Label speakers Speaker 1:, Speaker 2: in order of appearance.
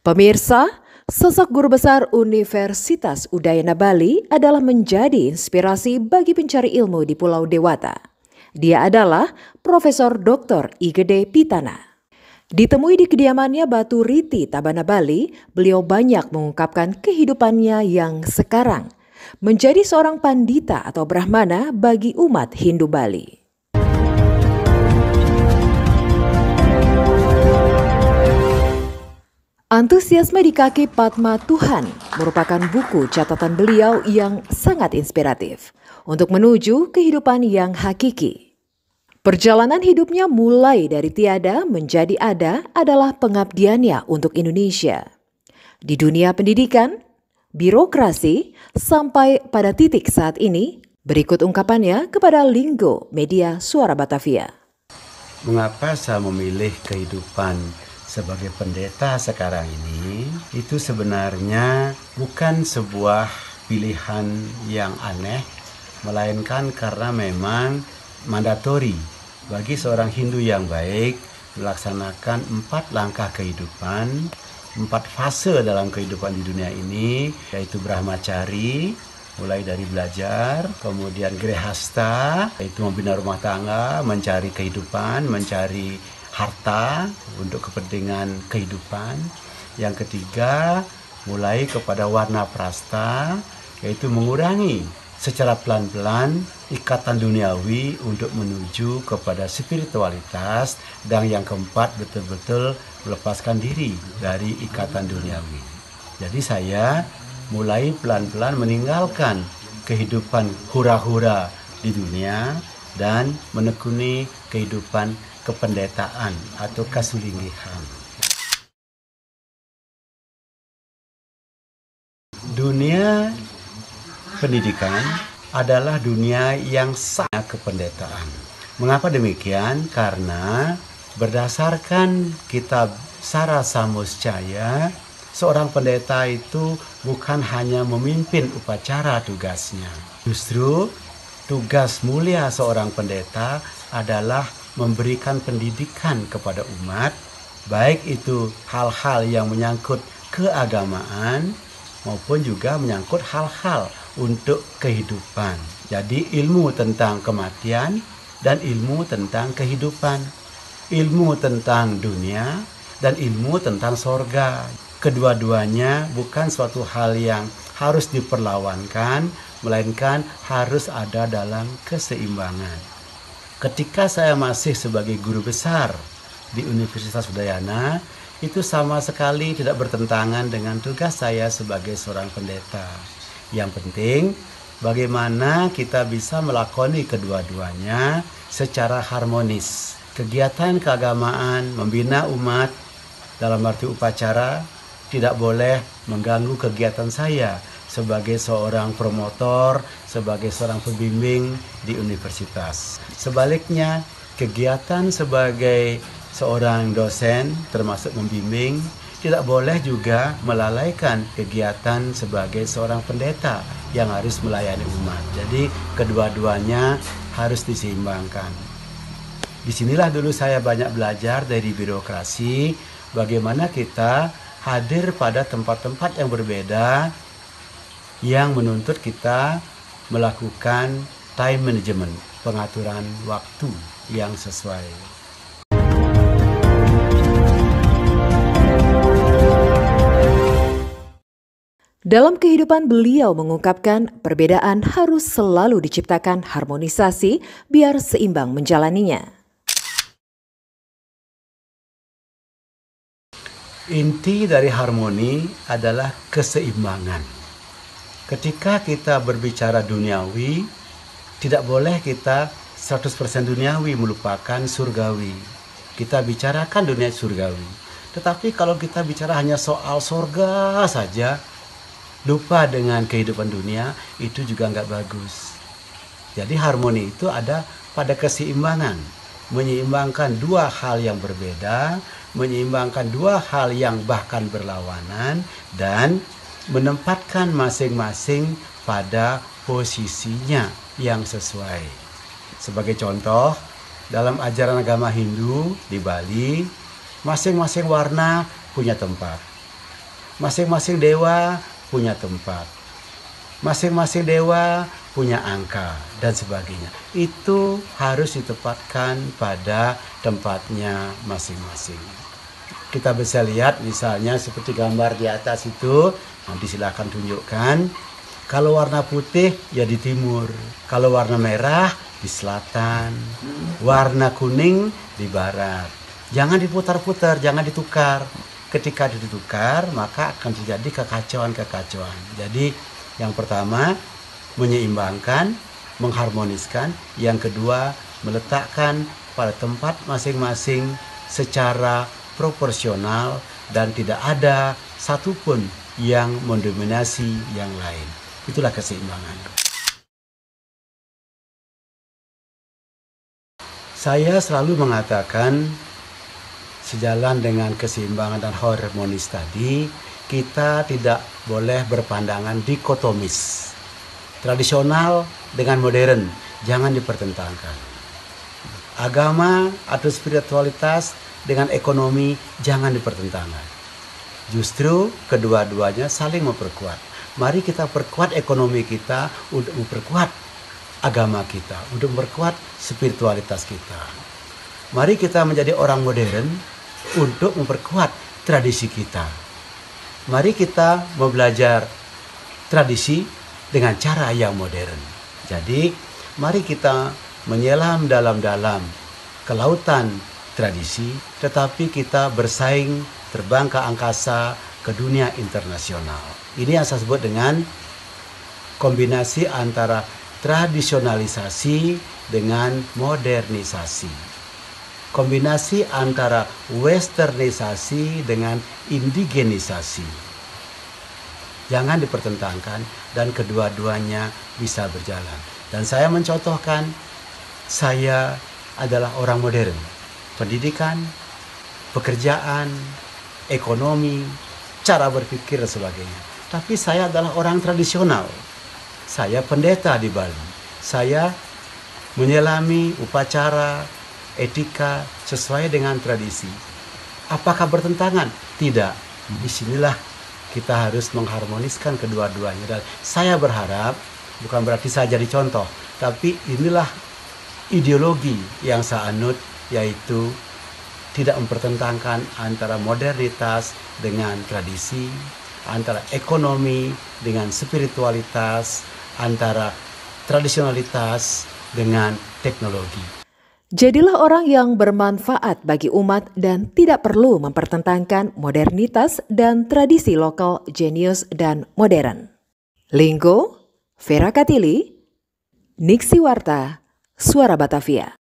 Speaker 1: Pemirsa, sosok guru besar Universitas Udayana Bali adalah menjadi inspirasi bagi pencari ilmu di Pulau Dewata. Dia adalah Profesor Dr. Igede Pitana. Ditemui di kediamannya Batu Riti, Tabana, Bali, beliau banyak mengungkapkan kehidupannya yang sekarang menjadi seorang pandita atau brahmana bagi umat Hindu Bali. Antusiasme di Kaki Padma Tuhan merupakan buku catatan beliau yang sangat inspiratif untuk menuju kehidupan yang hakiki. Perjalanan hidupnya mulai dari tiada menjadi ada adalah pengabdiannya untuk Indonesia. Di dunia pendidikan, birokrasi, sampai pada titik saat ini, berikut ungkapannya kepada Linggo Media Suara Batavia.
Speaker 2: Mengapa saya memilih kehidupan sebagai pendeta sekarang ini? Itu sebenarnya bukan sebuah pilihan yang aneh, melainkan karena memang mandatori bagi seorang Hindu yang baik melaksanakan 4 langkah kehidupan, 4 fase dalam kehidupan di dunia ini, yaitu brahmacari, mulai dari belajar, kemudian grehasta, yaitu membina rumah tangga, mencari kehidupan, mencari harta untuk kepentingan kehidupan. Yang ketiga, mulai kepada warna prasta, yaitu mengurangi secara pelan-pelan ikatan duniawi untuk menuju kepada spiritualitas. Dan yang keempat, betul-betul melepaskan diri dari ikatan duniawi. Jadi saya mulai pelan-pelan meninggalkan kehidupan hura-hura di dunia dan menekuni kehidupan kependetaan atau kasulinggihan. Dunia pendidikan adalah dunia yang sangat kependetaan. Mengapa demikian? Karena berdasarkan kitab Sara Samuscaya, seorang pendeta itu bukan hanya memimpin upacara tugasnya. Justru tugas mulia seorang pendeta adalah memberikan pendidikan kepada umat, baik itu hal-hal yang menyangkut keagamaan maupun juga menyangkut hal-hal untuk kehidupan. Jadi ilmu tentang kematian dan ilmu tentang kehidupan, ilmu tentang dunia dan ilmu tentang sorga. Kedua-duanya bukan suatu hal yang harus diperlawankan, melainkan harus ada dalam keseimbangan. Ketika saya masih sebagai guru besar di Universitas Udayana, itu sama sekali tidak bertentangan dengan tugas saya sebagai seorang pendeta. Yang penting, bagaimana kita bisa melakoni kedua-duanya secara harmonis. Kegiatan keagamaan, membina umat dalam arti upacara, tidak boleh mengganggu kegiatan saya sebagai seorang promotor, sebagai seorang pembimbing di universitas. Sebaliknya, kegiatan sebagai seorang dosen termasuk membimbing tidak boleh juga melalaikan kegiatan sebagai seorang pendeta yang harus melayani umat. Jadi kedua-duanya harus diseimbangkan. Disinilah dulu saya banyak belajar dari birokrasi, bagaimana kita hadir pada tempat-tempat yang berbeda yang menuntut kita melakukan time management, pengaturan waktu yang sesuai.
Speaker 1: Dalam kehidupan beliau mengungkapkan perbedaan harus selalu diciptakan harmonisasi biar seimbang menjalaninya.
Speaker 2: Inti dari harmoni adalah keseimbangan. Ketika kita berbicara duniawi, tidak boleh kita 100% duniawi melupakan surgawi. Kita bicarakan dunia surgawi. Tetapi kalau kita bicara hanya soal surga saja, lupa dengan kehidupan dunia, itu juga nggak bagus. Jadi harmoni itu ada pada keseimbangan. Menyeimbangkan 2 hal yang berbeda, menyeimbangkan 2 hal yang bahkan berlawanan, dan menempatkan masing-masing pada posisinya yang sesuai. Sebagai contoh, dalam ajaran agama Hindu di Bali, masing-masing warna punya tempat. Masing-masing dewa punya tempat. Masing-masing dewa punya angka dan sebagainya. Itu harus ditempatkan pada tempatnya masing-masing. Kita bisa lihat misalnya seperti gambar di atas itu, nanti silakan tunjukkan. Kalau warna putih ya di timur, kalau warna merah di selatan, warna kuning di barat. Jangan diputar-putar, jangan ditukar. Ketika ditukar maka akan terjadi kekacauan-kekacauan. Jadi yang pertama, menyeimbangkan, mengharmoniskan. Yang kedua, meletakkan pada tempat masing-masing secara proporsional dan tidak ada satupun yang mendominasi yang lain. Itulah keseimbangan. Saya selalu mengatakan, sejalan dengan keseimbangan dan harmonis tadi, kita tidak boleh berpandangan dikotomis. Tradisional dengan modern, jangan dipertentangkan. Agama atau spiritualitas dengan ekonomi, jangan dipertentangkan. Justru kedua-duanya saling memperkuat. Mari kita perkuat ekonomi kita untuk memperkuat agama kita, untuk memperkuat spiritualitas kita. Mari kita menjadi orang modern untuk memperkuat tradisi kita. Mari kita belajar tradisi dengan cara yang modern. Jadi, mari kita menyelam dalam-dalam ke lautan tradisi, tetapi kita bersaing terbang ke angkasa, ke dunia internasional. Ini yang saya sebut dengan kombinasi antara tradisionalisasi dengan modernisasi. Kombinasi antara westernisasi dengan indigenisasi. Jangan dipertentangkan dan kedua-duanya bisa berjalan. Dan saya mencontohkan, saya adalah orang modern. Pendidikan, pekerjaan, ekonomi, cara berpikir dan sebagainya. Tapi saya adalah orang tradisional. Saya pendeta di Bali. Saya menyelami upacara, etika sesuai dengan tradisi. Apakah bertentangan? Tidak. Disinilah kita harus mengharmoniskan kedua-duanya. Dan saya berharap, bukan berarti saya jadi contoh, tapi inilah ideologi yang saya anut, yaitu tidak mempertentangkan antara modernitas dengan tradisi, antara ekonomi dengan spiritualitas, antara tradisionalitas dengan teknologi.
Speaker 1: Jadilah orang yang bermanfaat bagi umat dan tidak perlu mempertentangkan modernitas dan tradisi lokal, jenius, dan modern. Linggo, Vera Katili, Niksi Warta, Suara Batavia.